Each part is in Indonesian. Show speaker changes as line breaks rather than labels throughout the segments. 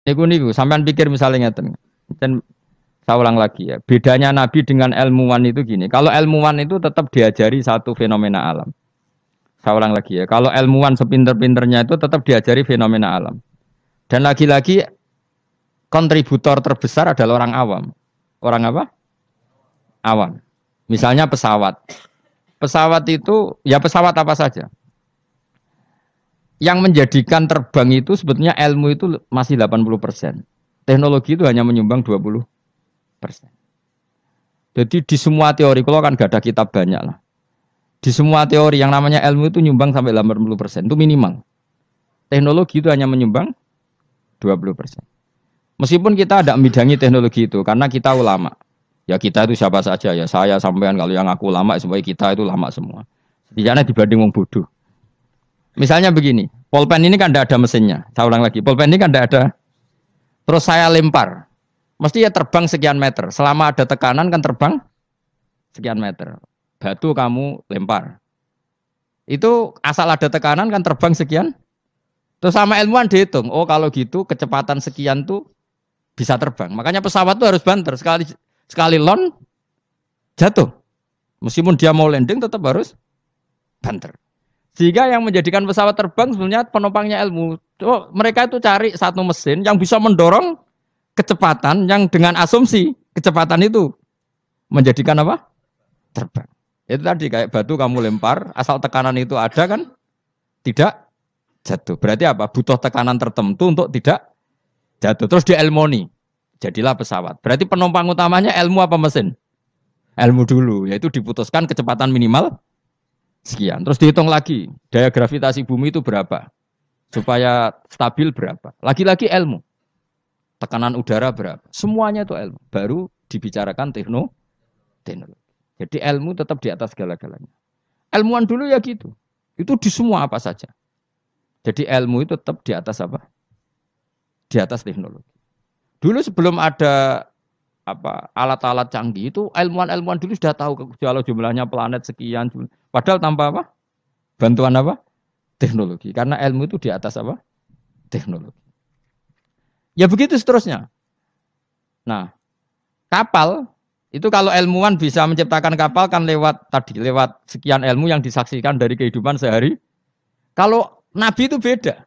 Niku sampean pikir misalnya ngeten. Dan saya ulang lagi ya. Bedanya Nabi dengan ilmuwan itu gini. Kalau ilmuwan itu tetap diajari satu fenomena alam. Saya ulang lagi ya. Kalau ilmuwan sepinter-pinternya itu tetap diajari fenomena alam. Dan lagi-lagi kontributor terbesar adalah orang awam. Orang apa? Awam. Misalnya pesawat. Pesawat itu ya pesawat apa saja. Yang menjadikan terbang itu sebetulnya ilmu itu masih 80%. Teknologi itu hanya menyumbang 20%. Jadi di semua teori, kalau kan gak ada kitab banyak lah. Di semua teori yang namanya ilmu itu nyumbang sampai 80%. Itu minimal. Teknologi itu hanya menyumbang 20%. Meskipun kita ada membidangi teknologi itu, karena kita ulama. Ya kita itu siapa saja ya, saya sampean kalau yang aku ulama, semuanya kita itu ulama semua. Setidaknya dibanding wong bodoh. Misalnya begini, pulpen ini kan tidak ada mesinnya. Saya ulang lagi, pulpen ini kan tidak ada. Terus saya lempar, mesti ya terbang sekian meter. Selama ada tekanan kan terbang sekian meter. Batu kamu lempar. Itu asal ada tekanan kan terbang sekian. Terus sama ilmuwan dihitung, oh kalau gitu kecepatan sekian tuh bisa terbang. Makanya pesawat tuh harus banter. Sekali lon jatuh. Meskipun dia mau landing tetap harus banter. Sehingga yang menjadikan pesawat terbang sebenarnya penumpangnya ilmu. Oh, mereka itu cari satu mesin yang bisa mendorong kecepatan yang dengan asumsi kecepatan itu menjadikan apa? Terbang. Itu tadi kayak batu kamu lempar, asal tekanan itu ada kan tidak jatuh. Berarti apa? Butuh tekanan tertentu untuk tidak jatuh. Terus dielmoni. Jadilah pesawat. Berarti penumpang utamanya ilmu apa mesin? Ilmu dulu, yaitu diputuskan kecepatan minimal sekian. Terus dihitung lagi, daya gravitasi bumi itu berapa? Supaya stabil berapa? Lagi-lagi ilmu. Tekanan udara berapa? Semuanya itu ilmu. Baru dibicarakan teknologi. Jadi ilmu tetap di atas segala-galanya. Ilmuwan dulu ya gitu. Itu di semua apa saja. Jadi ilmu itu tetap di atas apa? Di atas teknologi. Dulu sebelum ada alat-alat canggih itu ilmuwan-ilmuwan dulu sudah tahu kalau jumlahnya planet sekian. Padahal tanpa apa? Bantuan apa? Teknologi. Karena ilmu itu di atas apa? Teknologi. Ya begitu seterusnya. Nah, kapal itu kalau ilmuwan bisa menciptakan kapal kan lewat sekian ilmu yang disaksikan dari kehidupan sehari. Kalau Nabi itu beda.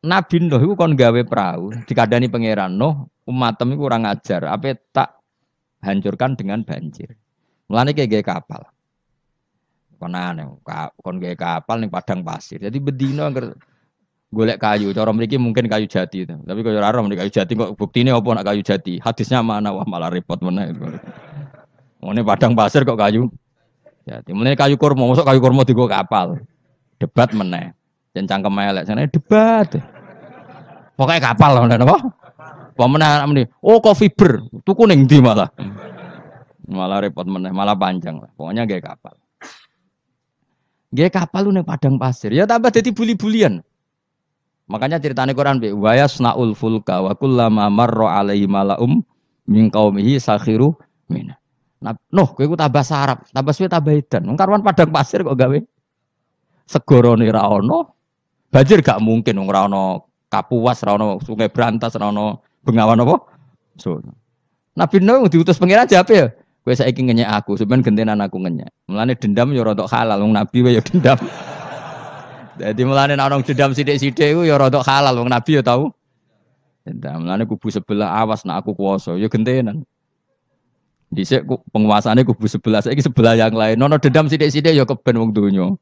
Nabi Nuh itu kon gawe perahu, dikadani pangeran Nuh, umatem itu kurang ajar, apa tak hancurkan dengan banjir. Mulane kayak kapal. Kon aneh, kon gawe kapal ning padang pasir. Jadi bedino angger golek kayu, cara mriki mungkin kayu jati itu. Tapi kaya ora kayu jati kok buktine apa nak kayu jati? Hadisnya mana? Wah malah repot meneh. Ngene padang pasir kok kayu jati. Mulane kayu kurma, mosok kayu kurma digo kapal. Debat meneh. Jan cangkem elek sana debat. Pokoknya kapal lah, apa? Pemenang ini, oh kok fiber, tuku ning ndi malah repot meneh, malah panjang lah. Pokoknya gaya kapal. Gaya kapal lu ning padang pasir, ya tambah jadi buli-bulian. Makanya ceritanya Quran be, wa yasnaul fulka wa kullama marra alaihi malaum min qaumihi sakhiru min. Nah, kowe ku tambah sarap, tambah suwe tambah edan. Wong karuan padang pasir kok gawe segorone ra ono. Banjir gak mungkin wong ra ono Kapuas, ra ono Sungai Brantas, ra ono Bengawan apa? So. Nabi Nuh diutus pangeran jawab ya, kowe saiki ngenyek aku, sampeyan gentenan aku ngenyek. Mulane dendam ya rada halal, wong nabi wae ya dendam. Dadi mulane nek ono dendam sithik-sithik iku ya rada halal, wong nabi ya tau. Dendam. Mulane kubu sebelah awas nek aku kuwasa, ya gentenan. Dhisik penguasane kubu sebelah, saiki sebelah yang lain. Ono dendam sithik-sithik ya keben wong donya.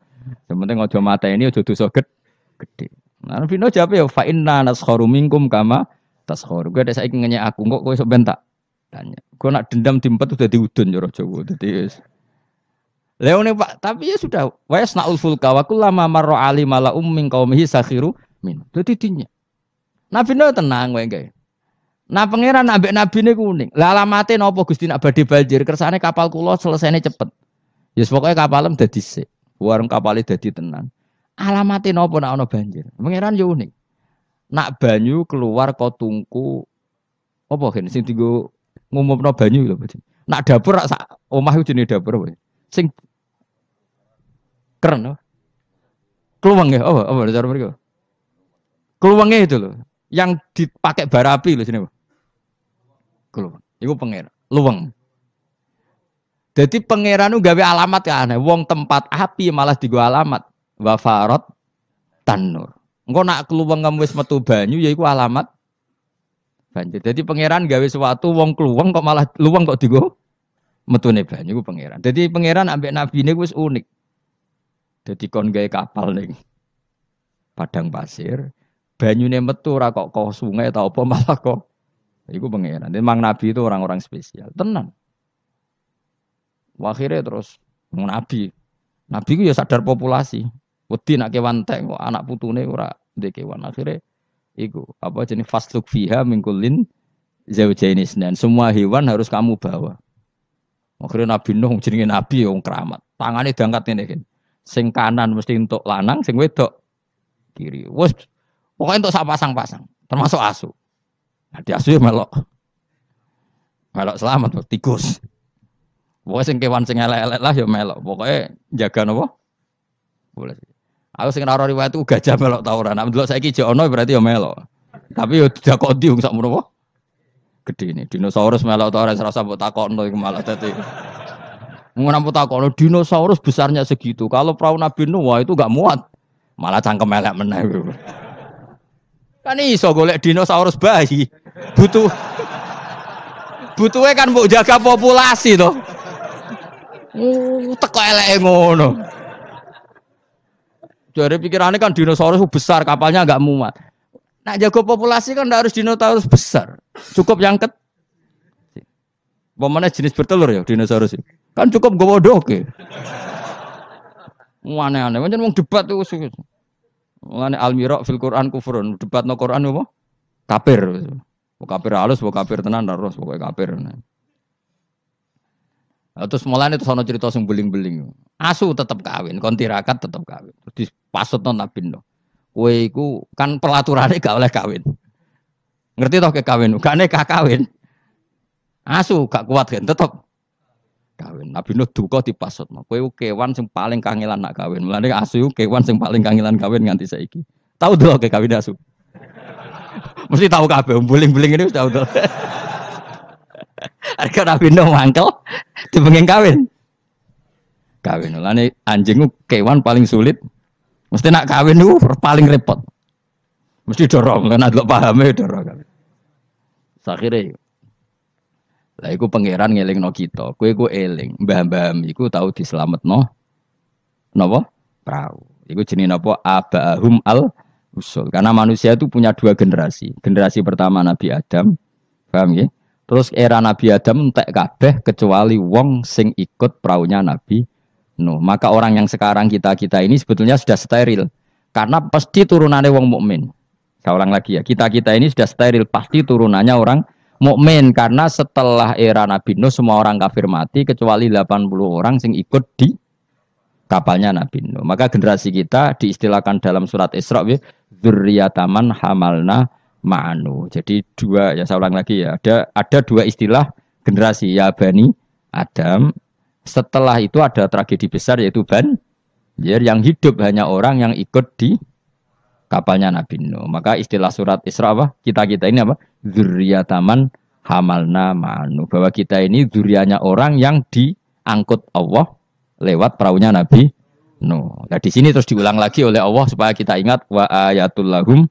Sementing aja mateni aja dosa gede. Nah, Nabi Nuh jawab ya fa inna naskharu minkum kama taskharu. Kowe saiki ngenyek aku kok kowe sok ben tak tanya. Kowe nak dendam diempet udah diudun ya Jawa. Dadi Leone Pak, tapi ya sudah wa yasnaul fulka wa kullama marra ali malaum min qaumihi sakhiru min. Dadi dinya. Nabi Nuh tenang wae gae. Nah pangeran ambek nabine kuning. Lah alamate napa Gusti nak badhe banjir kersane kapal kula selesainya cepet. Ya pokoke kapalem dadi sik. Warung kapale dadi tenan. Alamate napa nek ana banjir? Pangeran yo unik. Nak banyu keluar kok tungku apa gen sing dienggo ngumumno banyu lho. Nak dapur sak omah iku jenenge dapur wae. Sing keren. Kluweng ya, apa cara mriko? Kluwenge itu lho. Yang dipakai bara api lho sini. Kluweng. Iku pangeran. Luweng. Jadi pangeran itu gawe alamat ya aneh. Wong tempat api malah digo alamat. Wafarot tanur. Engko nak kluweng kamu wis metu banyu ya iku alamat banjir. Jadi pangeran gawe sesuatu wong kluweng kok malah luweng kok digo metune banyu iku pangeran. Jadi pangeran ambek nabi ini wis unik. Jadi kon gawe kapal ning padang pasir, banyune metu ora kok sungai atau apa malah kok iku pangeran. Memang nabi itu orang-orang spesial. Tenan. Akhirnya terus nabi ku ya sadar populasi. Wedi nak kewan tek kok anak putune ora ndek kewan. Akhirnya iku apa jenis fasluk fiha min kullin zaujaini isnan. Semua hewan harus kamu bawa. Akhirnya Nabi Nuh jenenge nabi wong keramat. Tangane diangkat ngene iki. Sing kanan mesti untuk lanang, sing wedok kiri. Wes pokoknya untuk sak pasang-pasang, termasuk asu. Nah, di asu ya melok selamat tikus. Pokoknya sing kewan sing elek-elek lah ya melok. Pokoknya jaga napa? Boleh. Aku sing ora riwayat itu gajah melok ta ora. Nek ndelok saiki jek ono berarti ya melok. Tapi yo didakoni wong sak menawa. Gede ini dinosaurus melok ta ora serasa mbok takokno iku malah dadi. Ngono mbok takokno dinosaurus besarnya segitu. Kalau perahu Nabi Nuh wah itu enggak muat. Malah cangkem elek meneh. Kan iso golek dinosaurus bayi. Butuhe kan mbok jaga populasi to. Teko eleke ngono. Jadi pikirannya kan dinosaurus besar, kapalnya enggak muat. Nah jaga populasi kan enggak harus dinosaurus besar. Cukup yang Pemane jenis bertelur ya dinosaurus. Kan cukup gowo doke. Aneh-aneh, pancen wong debat itu Mulane al-mira fil Quran kufrun, debat no Quran apa? Kafir. Kafir halus, kafir tenan terus pokoke kafir. Terus mulane terus ana cerita sing beling-beling. Asu tetep kawin, kon tirakat tetep kawin. Terus dipasutno Nabi Nuh. Kowe iku kan pelaturane gak oleh kawin. Ngerti toh ke kawin? Gak nekah kawin. Asu gak kuat kan tetep kawin. Nabi Nuh duka dipasutno. Kowe kewan sing paling kangelan nak kawin. Mulane asu kewan sing paling kangelan kawin nganti saiki. Tahu dulu ke kawin asu. Mesti tahu kabeh, beling-beling ini wis tahu dulu. Harga Nabi Nuh mangkel dipengin kawin. Kawin. Mulane anjing kewan paling sulit. Mesti nak kawin itu paling repot. Mesti dorong, kan ada pahame dorong kawin. Sakhire. Lah iku pangeran ngelingno kita. Kowe iku eling, mbah-mbah iku tau dislametno napa? Prau. Iku jenenge napa? Abahum al-usul. Karena manusia itu punya dua generasi. Generasi pertama Nabi Adam, paham nggih? Terus era Nabi Adam entek kabeh kecuali wong sing ikut praunya Nabi Nuh. Maka orang yang sekarang kita ini sebetulnya sudah steril. Karena pasti turunannya wong mukmin. Saya ulang lagi ya, kita ini sudah steril, pasti turunannya orang mukmin karena setelah era Nabi Nuh semua orang kafir mati kecuali 80 orang sing ikut di kapalnya Nabi Nuh. Maka generasi kita diistilahkan dalam surat Isra dzurriyyataman hamalna ma'anu. Jadi dua ya saya ulang lagi ya, ada dua istilah generasi ya Bani Adam. Setelah itu ada tragedi besar yaitu banjir yang hidup hanya orang yang ikut di kapalnya Nabi Nuh. Maka istilah surat Isra apa? Kita ini apa? Dzurriyyataman hamalna ma'anu. Bahwa kita ini dzurriyyahnya orang yang diangkut Allah lewat perahunya Nabi Nuh. Nah, di sini terus diulang lagi oleh Allah supaya kita ingat wa ayatul lahum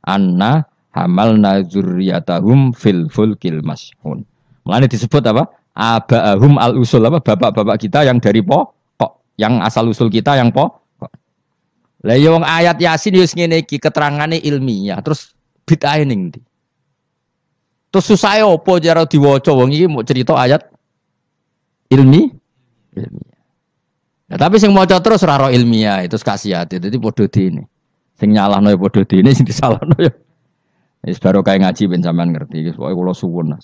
anna hamalna dzurriyyatahum fil fulkil mashhun. Mulane disebut apa? Abahum al-usul apa? Bapak-bapak kita yang dari pokok, yang asal usul kita yang pokok. Lah yo ayat Yasin yo ngene iki keterangane ilmiah. Terus bid'ah ning ndi? Terus susah opo cara diwaca wong iki mau cerita ayat ilmiah. Nah, tapi sing maca terus ora ro ilmiah itu khasiate. Dadi padha dene. Sing nyalahno ya padha dene, sing disalahno ya. Wis baru kae ngaji ben sampean ngerti. Pokoke kula suwun.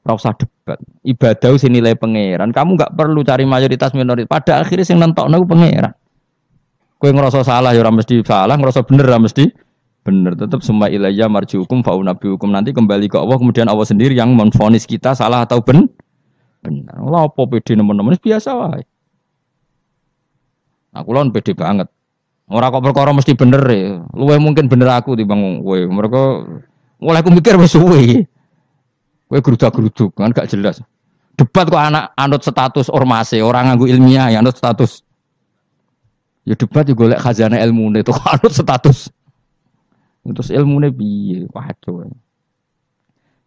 Ora usah debat. Ibadah sing nilai pangeran. Kamu enggak perlu cari mayoritas minoritas. Pada akhirnya sing nentokno ku pangeran. Kowe ngerasa salah ya ora mesti salah, ngerasa bener ora mesti bener. Tetap semua ilayya marjiukum fa unabbiukum, nanti kembali ke Allah, kemudian Allah sendiri yang menvonis kita salah atau benar. Lah apa pede nemen-nemen biasa wae. Aku lon pede banget. Ora kok perkara mesti bener ya. Luwih mungkin bener aku timbang kowe. Mereka Mulai aku mikir wis suwe. Kowe gerudak-geruduk kan gak jelas. Debat kok anak anut status ormase, orang nganggo ilmiah ya anut status. Ya debat juga golek khazanah ilmune itu anut status. Terus ilmune piye? Waduh.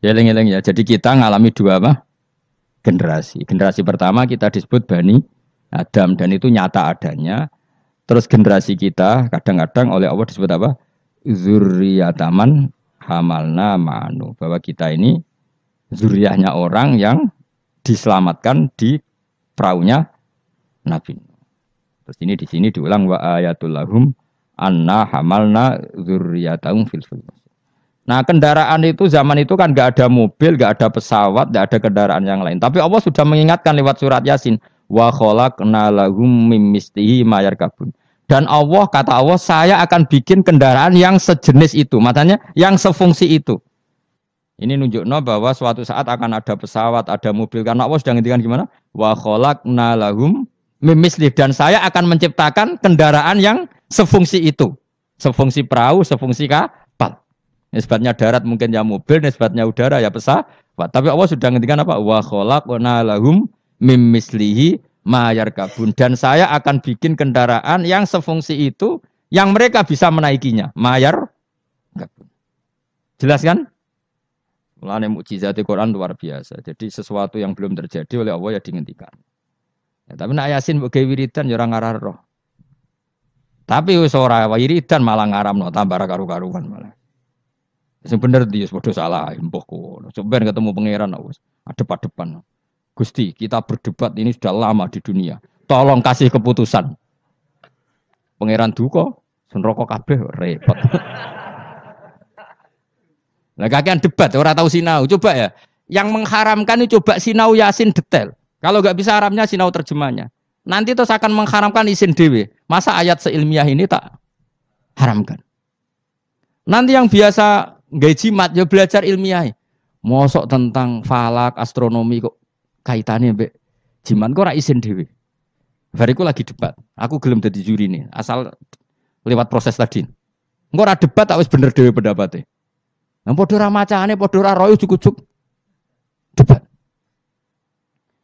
Ya eling-eling ya. Jadi kita ngalami dua apa? Generasi. Generasi pertama kita disebut Bani Adam dan itu nyata adanya. Terus generasi kita kadang-kadang oleh Allah disebut apa? Zurriyataman hamalna ma'anu. Bahwa kita ini zuriyahnya orang yang diselamatkan di perahunya Nabi. Terus ini di sini diulang wa ayatul lahum anna hamalna zurriyatahum fil fulk. Nah kendaraan itu zaman itu kan gak ada mobil, gak ada pesawat, gak ada kendaraan yang lain. Tapi Allah sudah mengingatkan lewat surat Yasin. Wa khalaqna lahum mim mislihi ma yarkabun. Dan Allah, kata Allah, saya akan bikin kendaraan yang sejenis itu. Makanya yang sefungsi itu. Ini nunjukno bahwa suatu saat akan ada pesawat, ada mobil. Karena Allah sudah ngintikan gimana? Wa khalaqna lahum mim mislihi. Dan saya akan menciptakan kendaraan yang sefungsi itu. Sefungsi perahu, sefungsi kapal. Nisbatnya darat mungkin ya mobil, nisbatnya udara ya pesawat. Tapi Allah sudah ngendikan apa? Wa khalaqna lahum mim mislihi ma yarkabun. Dan saya akan bikin kendaraan yang sefungsi itu yang mereka bisa menaikinya. Ma yarkabun. Jelas kan? Mulane mukjizat Al-Qur'an luar biasa. Jadi sesuatu yang belum terjadi oleh Allah ya dihentikan. Ya, tapi nak Yasin mbok gawe wiridan ya ora ngarah roh. Tapi wis ora wiridan malah ngaramno tambah karu-karuan malah. Sing bener dia padha salah, mbah kono. Coba ketemu pangeran wis adep-adepan. Gusti, kita berdebat ini sudah lama di dunia. Tolong kasih keputusan. Pangeran duka, senroko kabeh repot. Lah kakean debat ora tahu sinau. Coba ya, yang mengharamkan itu coba sinau Yasin detail. Kalau enggak bisa Arabnya sinau terjemahnya. Nanti terus akan mengharamkan isin dewe. Masa ayat seilmiah ini tak haramkan? Nanti yang biasa nggak jimat ya belajar ilmiah. Mosok tentang falak, astronomi kok kaitannya mbek jimat kok ora isin dhewe. Bariku lagi debat. Aku gelem dadi juri nih, asal lewat proses tadi. Engko ora debat tak wis bener dhewe pendapatnya. Nang padha ora macane, padha ora royo juk-juk debat.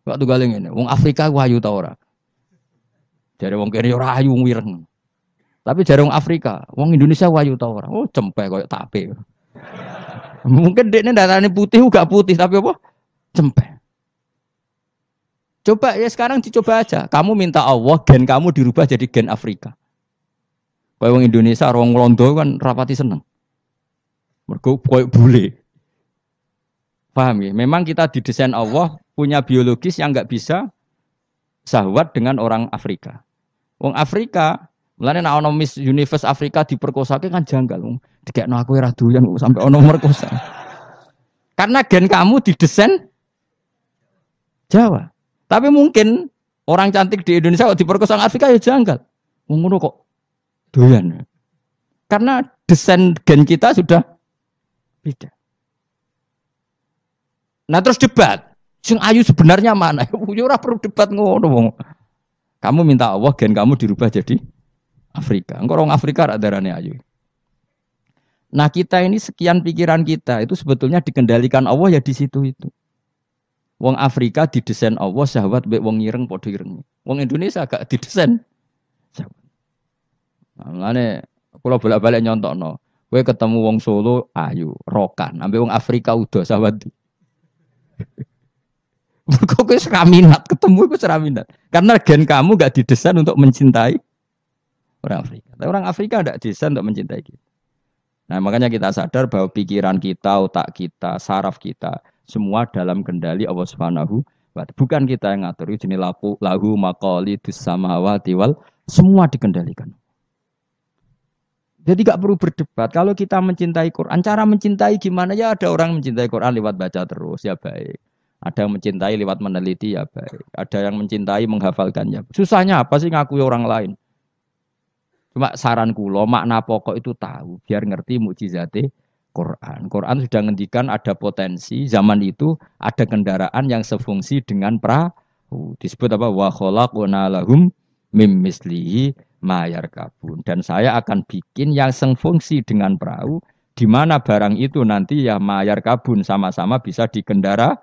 Waktu galing ngene, wong Afrika ku ayu ta ora? Jare wong kene ora ayu wireng. Tapi jare wong Afrika, wong Indonesia ayu ta ora? Oh, cempek koyo tape. Mungkin dekne darahnya putih gak putih tapi apa? Cempek. Coba ya sekarang dicoba aja. Kamu minta Allah gen kamu dirubah jadi gen Afrika. Kayak wong Indonesia, wong Londo kan rapati seneng. Mergo koyo bule. Paham ya? Memang kita didesain Allah punya biologis yang enggak bisa sahwat dengan orang Afrika. Wong Afrika, mulane nek ana Miss Universe Afrika diperkosake kan janggal. Dikekno aku ora doyan sampai ana merkosa. Karena gen kamu didesain Jawa. Tapi mungkin orang cantik di Indonesia kok diperkosa Afrika ya janggal. Ngono kok doyan. Karena desain gen kita sudah beda. Nah terus debat. Sing ayu sebenarnya mana? Ya ora perlu debat ngono wong. Kamu minta Allah gen kamu dirubah jadi Afrika. Engko orang Afrika rak darane ayu. Nah kita ini sekian pikiran kita itu sebetulnya dikendalikan Allah ya di situ itu. Wong Afrika didesain Allah syahwat mbek wong ireng padha ireng. Wong Indonesia gak didesain syahwat. Nah, mulane kula bolak-balik nyontokno. Kowe ketemu wong Solo ayu, rokan, ambek wong Afrika udah syahwat. Mergo kowe ora minat ketemu iku ora minat. Karena gen kamu gak didesain untuk mencintai orang Afrika. Tapi orang Afrika tidak didesain untuk mencintai kita. Nah, makanya kita sadar bahwa pikiran kita, otak kita, saraf kita semua dalam kendali Allah Subhanahu wa ta'ala. Bukan kita yang ngatur. Ini lahu maqalidus samawati wal semua dikendalikan. Jadi gak perlu berdebat. Kalau kita mencintai Quran, cara mencintai gimana? Ya ada orang mencintai Quran lewat baca terus, ya baik. Ada yang mencintai lewat meneliti, ya baik. Ada yang mencintai menghafalkannya. Susahnya apa sih ngakui orang lain? Cuma saran kula makna pokok itu tahu biar ngerti mukjizate Quran. Quran sudah ngendikan ada potensi zaman itu ada kendaraan yang sefungsi dengan perahu. Disebut apa? Wa khalaqna lahum mim mislihi ma yarkabun. Dan saya akan bikin yang sefungsi dengan perahu di mana barang itu nanti ya mayar kabun sama-sama bisa kendarai.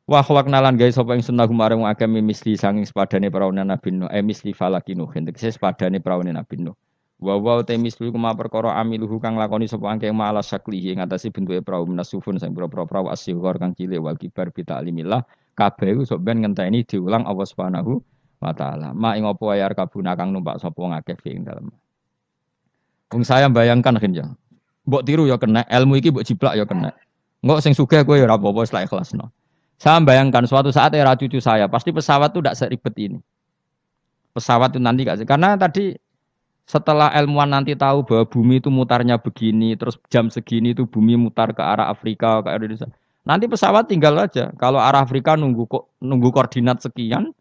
Wa khalaqna lan gawe sapa ingsun lahum marang akeh misli sanging sepadane praune Nabi Nuh misli falakinu tegese sepadane praune Nabi Nuh wa te misli kuma perkara amiluhu kang lakoni sapa angke maala saklihi ing atase bentuke prau minasufun sing pira-pira prau asyghar kang cilik wal kibar bi ta'limillah kabeh iku sok ben ngenteni diulang Allah Subhanahu wa taala ma ing apa ayar kabuna kang numpak sapa ngakeh ing dalem wong saya bayangkan kan mbok tiru ya kena ilmu iki mbok jiplak ya kena engko sing sugih kowe ya ora apa-apa selek ikhlasno. Saya bayangkan suatu saat era cucu saya, pasti pesawat itu tidak seribet ini. Pesawat itu nanti gak sih? Karena tadi setelah ilmuwan nanti tahu bahwa bumi itu mutarnya begini, terus jam segini itu bumi mutar ke arah Afrika, ke Indonesia. Nanti pesawat tinggal aja. Kalau arah Afrika nunggu koordinat sekian,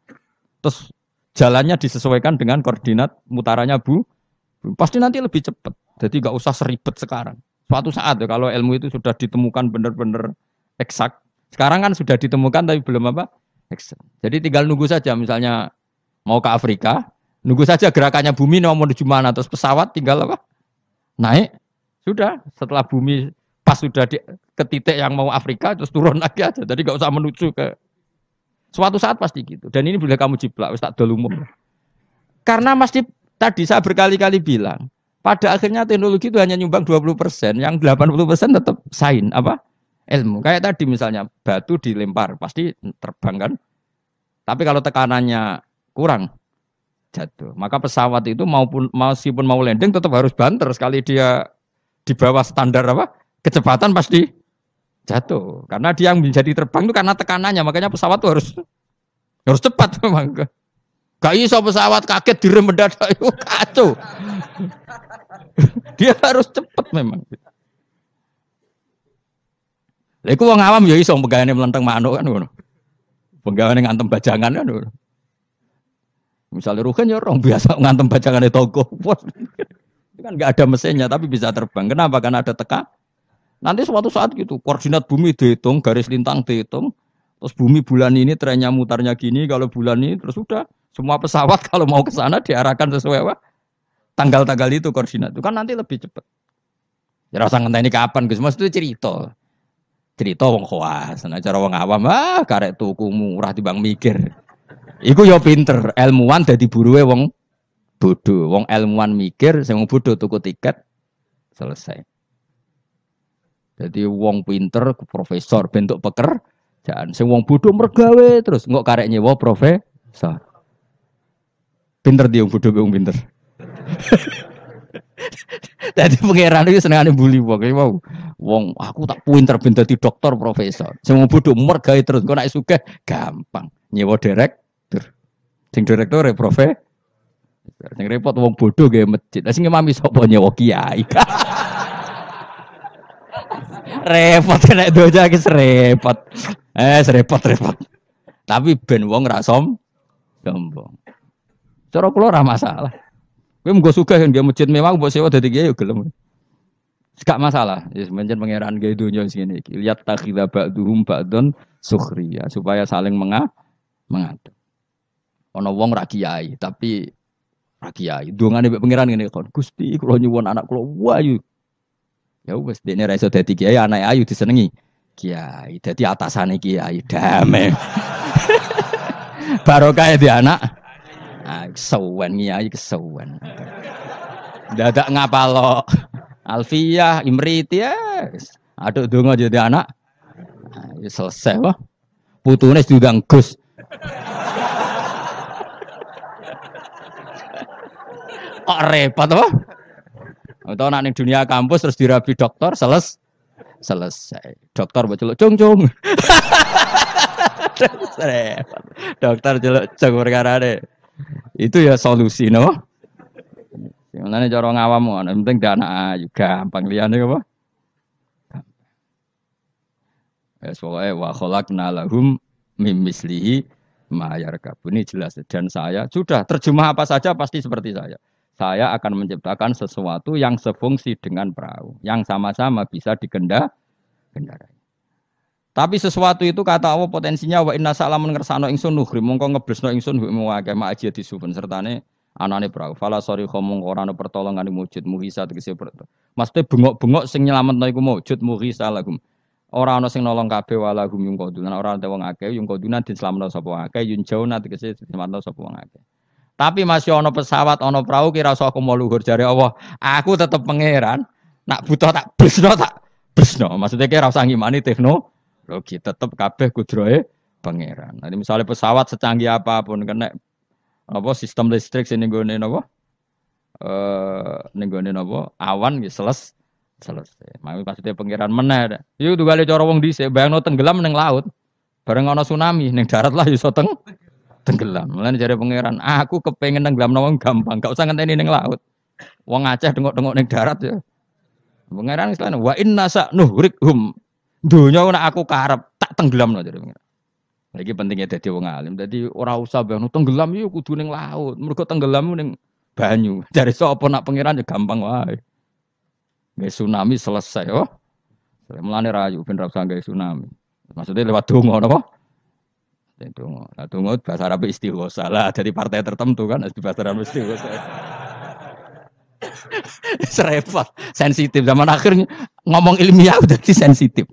terus jalannya disesuaikan dengan koordinat mutarannya pasti nanti lebih cepat. Jadi gak usah seribet sekarang. Suatu saat ya, kalau ilmu itu sudah ditemukan benar-benar eksak. Sekarang kan sudah ditemukan tapi belum apa? Jadi tinggal nunggu saja misalnya mau ke Afrika, nunggu saja gerakannya bumi mau menuju mana terus pesawat tinggal apa? Naik. Sudah, setelah bumi pas sudah ke titik yang mau Afrika terus turun lagi aja. Jadi enggak usah menuju ke suatu saat pasti gitu. Dan ini boleh kamu jiplak wis tak dol umum. Karena mesti tadi saya berkali-kali bilang, pada akhirnya teknologi itu hanya nyumbang 20%, yang 80% tetap sains apa? Ilmu. Kayak tadi misalnya batu dilempar pasti terbang kan. Tapi kalau tekanannya kurang jatuh. Maka pesawat itu meskipun mau landing tetap harus banter sekali dia di bawah standar apa? Kecepatan pasti jatuh. Karena dia yang menjadi terbang itu karena tekanannya. Makanya pesawat itu harus cepat memang. Gak iso pesawat kaget direm mendadak itu kacau. Dia harus cepat memang. Lha iku wong awam ya iso pegawene mlenteng manuk kan ngono. Pegawene ngantem bajangan kan ngono. Misalnya Rugen ya orang biasa ngantem bajangane toko. Itu kan enggak ada mesinnya tapi bisa terbang. Kenapa? Karena ada teka. Nanti suatu saat gitu, koordinat bumi dihitung, garis lintang dihitung. Terus bumi bulan ini trennya mutarnya gini, kalau bulan ini terus sudah semua pesawat kalau mau ke sana diarahkan sesuai apa? Tanggal-tanggal itu koordinat. Itu kan nanti lebih cepat. Ya rasa ngenteni kapan Gus? Mas itu cerita wong khawas, nah cara wong awam karek tuku murah timbang mikir. Iku ya pinter, ilmuwan dadi buruhe wong bodoh. Wong ilmuwan mikir, sing wong bodoh tuku tiket selesai. Jadi wong pinter profesor bentuk pekerjaan, sing wong bodoh mergawe terus engko karek nyewa profesor. Pinter dia wong bodoh wong pinter. Dadi pangeran iki senengane bully wong. Wong aku tak pinter ben dadi dokter profesor. Sing bodho mergawe terus kok nek sugih gampang. Nyewa direktur. Sing direktur ya profesor. Sing repot wong bodho gawe masjid. Lah sing imami sapa nyewa kiai. Repot nek doja iki repot. Repot. Tapi ben wong ra sombong. Cara kula ora masalah. Kowe menggo sugih kan dia masjid mewah mbok sewa dadi kiai yo gelem. Gak masalah. Ya menjen pangeran gawe donya sing ngene iki. Lihat takhidha ba'dhum ba'don sukhriya supaya saling mengatur. Ana wong ra kiai tapi ra kiai. Dongane mbek pangeran ngene kon. Gusti kula nyuwun anak kula wayu. Ya wis dene ra iso dadi kiai anake ayu disenengi. Kiai dadi atasane kiai damai. Barokah di anak. Kesuwen kiai kesuwen. Dadak ngapalo Alfiyah Imriti ya. Aduh donga jadi anak. Ya selesai wah. Putune diundang Gus. Kok repot wah. Atau nak ning dunia kampus terus dirabi dokter selesai. Dokter mbok celuk cung. Dokter celuk cung perkarane. Itu ya solusi no. Sebenarnya cara ngawam yang penting dana ayu gampang liyane apa? Ya soalnya wa khalaqna lahum mim mislihi ma yarkabun. Ini jelas dan saya sudah terjemah apa saja pasti seperti saya. Saya akan menciptakan sesuatu yang sefungsi dengan perahu, yang sama-sama bisa dikendarai. Tapi sesuatu itu kata Allah potensinya wa inna salamun ngersano ingsun nuhri mongko ngeblesno ingsun wa kama aji disufun sertane Anane perahu. Fala sorry khomong ora ana pertolongan mujud muhisa tegese. Maksudnya bengok-bengok sing nyelametno iku mujud muhisa lagum. Ora ana sing nolong kabeh wala hum yung kodun. Ora ana wong akeh yung koduna diselametno sapa akeh yun jauna tegese diselametno sapa wong akeh. Tapi masih ana pesawat, ana perahu kira usah aku mau luhur jare Allah. Aku tetep pangeran. Nak butuh tak bresno. Maksudnya kira usah ngimani teknologi tetep kabeh kudrohe pangeran. Nanti misalnya pesawat secanggih apapun kena apa sistem listrik sini nggone napa ning gone napa awan nggih selesai. Maksudnya pangeran meneh. Iku tugale cara wong dhisik bayangno tenggelam ning laut. Bareng ana tsunami ning darat lah iso tenggelam. Mulane jare pangeran, aku kepengin nenggelamno wong gampang, gak usah ngenteni ning laut. Wong Aceh dengok-dengok ning darat ya. Pangeran istilahnya wa inna sa nuhrikhum. Donya nek aku karep tak tenggelamno jare pangeran. Iki pentingnya dadi wong alim. Dadi ora usah bayangno tenggelam yo kudu ning laut. Mergo tenggelam ning banyu. Jare sapa nak pangeran ya gampang wae. Nggih tsunami selesai oh. Mulane rayu ben ra usah gawe tsunami. Maksudnya lewat donga napa? Donga. Lah donga bahasa Arab istighosa lah dari partai tertentu kan di bahasa Arab istighosa. Serempet, sensitif zaman akhir ngomong ilmiah udah sensitif.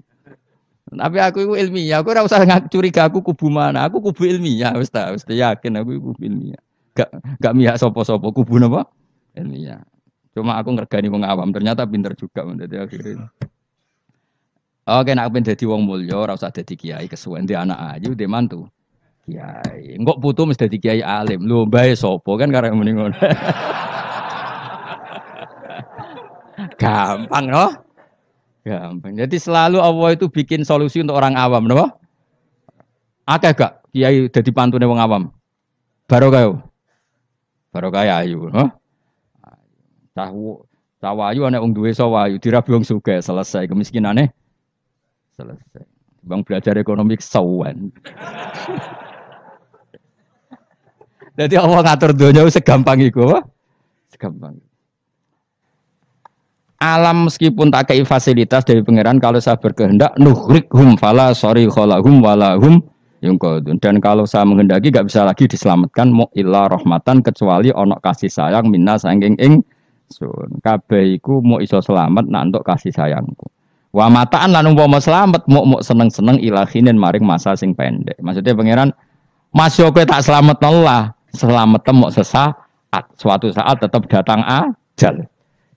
Tapi aku itu ilmiah, aku ora usah curiga aku kubu mana, aku kubu ilmiah wis yakin aku kubu ilmiah. Gak mihak sapa-sapa kubu napa? Ilmiah. Cuma aku ngergani wong awam, ternyata pinter juga menjadi akhirnya. Oke, nek pengen dadi wong mulya ora usah dadi kiai kesuwen di anak ayu, di mantu. Kiai. Engko putu mesti dadi kiai alim. Lho, mbae sapa kan karek muni ngono. Gampang loh. Gampang. Jadi selalu Allah itu bikin solusi untuk orang awam, napa? Akeh gak kiai dadi pantune wong awam? Barokah. Barokah ayu, no? Cah wayu ana wong duwe sawayu dirabi wong sugih selesai kemiskinane selesai. Bang belajar ekonomi kesawan. Jadi Allah ngatur donya segampang iku, apa? Segampang. Alam meskipun tak kei fasilitas dari pangeran kalau saya berkehendak nuhrikhum fala sorry kholahum walahum yungkodun. Dan kalau saya menghendaki gak bisa lagi diselamatkan mu illa rahmatan kecuali onok kasih sayang minna sangking ingsun. Kabeh iku mu iso selamat nak entuk kasih sayangku. Wa mataan lan umpama selamat mu seneng-seneng ilahinin maring masa sing pendek. Maksudnya pangeran masih kowe tak selametno lah, selamet mu sesaat. Suatu saat tetap datang ajal.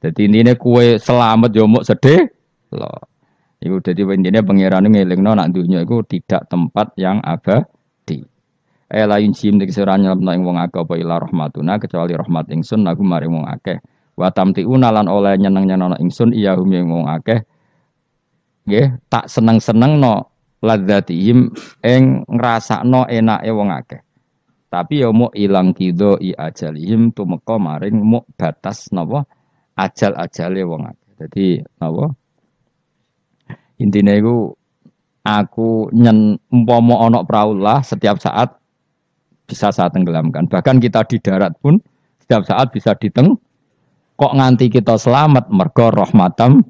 Jadi ini kue selamat yo muk sedih loh. Iku dadi intine pangeran ngelingno nak dunya iku tidak tempat yang abadi. Lain sim nek sira nyelapno ing wong akeh apa ila rahmatuna kecuali rahmat ingsun aku maring wong akeh. Wa tamtiuna lan oleh nyeneng-nyenengno ingsun iya hum ing wong akeh. Nggih, tak seneng-senengno ladzatihim ing ngrasakno enake wong akeh. Tapi yo muk ilang kido i ajalihim tumeka maring muk batas napa? Ajal-ajale wong akeh. Jadi apa? Intine iku aku umpama ana prau lah setiap saat bisa saya tenggelamkan. Bahkan kita di darat pun setiap saat bisa kok nganti kita selamat mergo rahmatam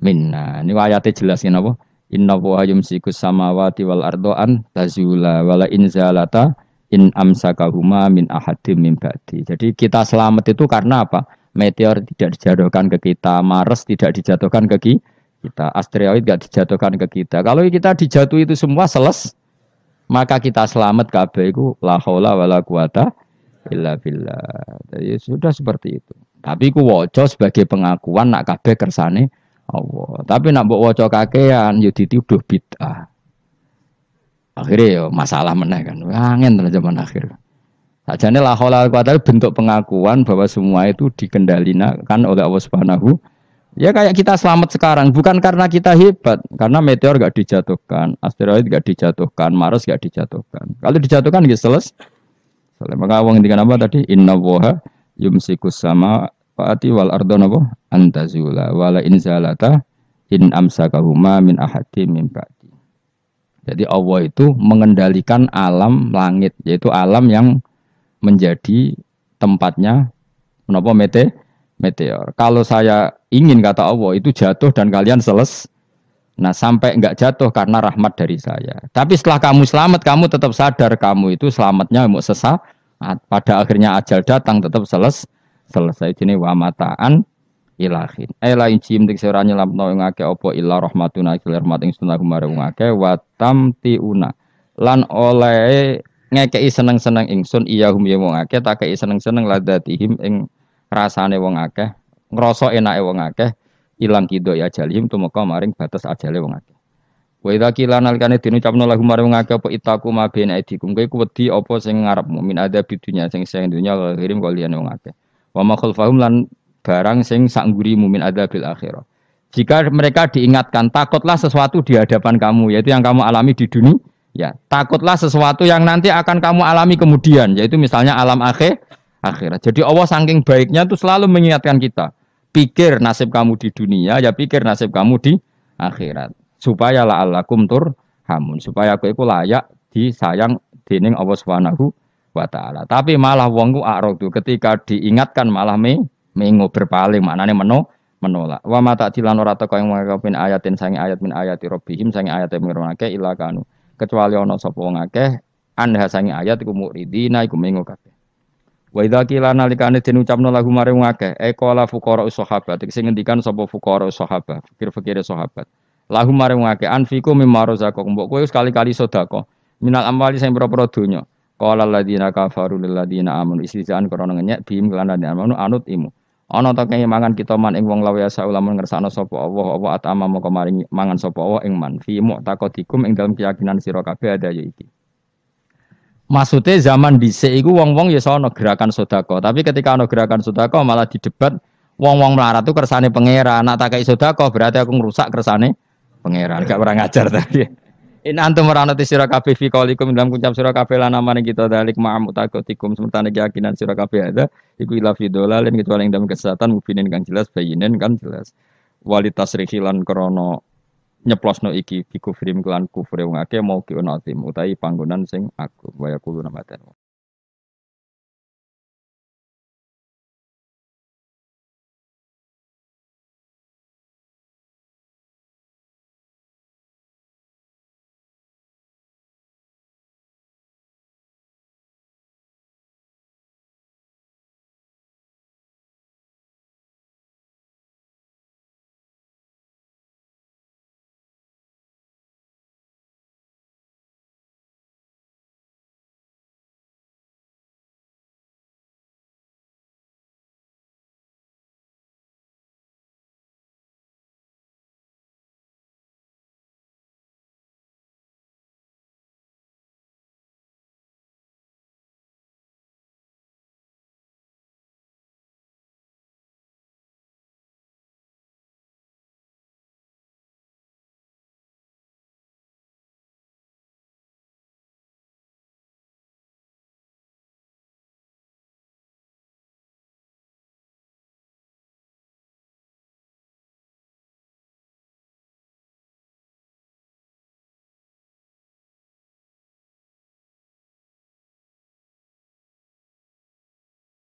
minna. Ini ayatnya jelasin apa? Inna wa yumsikus samawati wal ardo an tazula wala inzalata in amsakahuma min ahadim min ba'di. Jadi kita selamat itu karena apa? Meteor tidak dijatuhkan ke kita, Mars tidak dijatuhkan ke kita, asteroid tidak dijatuhkan ke kita. Kalau kita dijatuhi itu semua maka kita selamat kabeh iku la haula wala quwata illa billah. Jadi sudah seperti itu. Tapi ku waca sebagai pengakuan nak kabeh kersane Allah. Tapi nak mbok waca kakean yo dituduh bid'ah. Akhirnya yo masalah meneh kan. Angin zaman akhir. Sajane la haula wala quwata bentuk pengakuan bahwa semua itu dikendalikan oleh Allah Subhanahu. Ya kayak kita selamat sekarang bukan karena kita hebat, karena meteor enggak dijatuhkan, asteroid enggak dijatuhkan, Mars enggak dijatuhkan. Kalau dijatuhkan ya selesai. Maka wong ngendikan apa tadi? Inna woha yumsikus samawati wal ardo napa antazula wala inzalata in amsakahuma min ahadim min ba'di. Jadi Allah itu mengendalikan alam langit, yaitu alam yang menjadi tempatnya menapa meteor. Kalau saya ingin kata Allah itu jatuh dan kalian nah sampai enggak jatuh karena rahmat dari saya. Tapi setelah kamu selamat, kamu tetap sadar kamu itu selamatnya mau Pada akhirnya ajal datang tetap selesai jenis wa mataan ilahin. Ela injim tik ora nyelamno ing akeh apa illa rahmatuna ila rahmat ing sunah kumare wong akeh wa tamtiuna. Lan oleh ngekeki seneng-seneng ingsun iya hum ya wong akeh tak kei seneng-seneng ladatihim ing rasane wong akeh, ngrasa enake wong akeh ilang kido ya ajalihim tumeka maring batas ajale wong akeh. Wa idza qila nalikane dinucapno lagu marang akeh apa itaku ma ben aidikum kowe wedi apa sing ngarepmu min ada bidunya sing dunya kirim kaliyan wong akeh. Wa ma khalfahum lan barang sing sak nggurimu min adzabil akhirah. Jika mereka diingatkan takutlah sesuatu di hadapan kamu yaitu yang kamu alami di dunia ya takutlah sesuatu yang nanti akan kamu alami kemudian yaitu misalnya alam akhirat. Jadi Allah saking baiknya itu selalu mengingatkan kita pikir nasib kamu di dunia ya pikir nasib kamu di akhirat supaya la'allakum turhamun supaya kowe iku layak disayang dening Allah Subhanahu wa taala. Tapi malah wong ku a'radu ketika diingatkan malah mengo berpaling maknane menolak. Wa mata dilan ora teko ing ngakepin ayatin sange ayat min ayati rabbihim sange ayat mirwanake ila kanu kecuali ana sapa wong akeh anha sange ayat iku muridina iku mengo kabeh. Wa idza qila nalikane den ucapno lagu mare wong akeh qala fuqara sahabat sing ngendikan sapa fuqara sahabat fikir-fikire sahabat lahum mare wong akeh anfiku mimma razaqakum mbok kowe sekali-kali sedekah minal amwali sing pira-pira donya qala alladziina kafaru lil ladziina amanu istizaan krana ngenyek bim lan amanu anut imu ana ta kaya mangan kita man ing wong lawa sa ulama ngersakno sapa Allah apa atama moko maring mangan sapa Allah ing man fi mu'taqadikum ing dalem keyakinan sira kabeh ada ya iki. Maksudnya zaman dhisik iku wong-wong ya sono gerakan sedekah, tapi ketika ana gerakan sedekah malah didebat wong-wong melarat itu kersane pangeran, nak tak kei sedekah berarti aku ngrusak kersane pangeran, gak pernah ngajar tadi. In antum marana sira kabeh fi qaulikum dalam ucap sira kabeh lan amane kita dalik ma'am utakotikum semertane keyakinan sira kabeh ada iku ila fi dolalin kecuali ing dalam kesesatan mubinin kang jelas bayinen kan jelas. Walitasrihi lan krana nyeplosno iki bikufrim kelan kufre wong akeh mau ki onatim utahi panggonan sing agung waya kulo namaten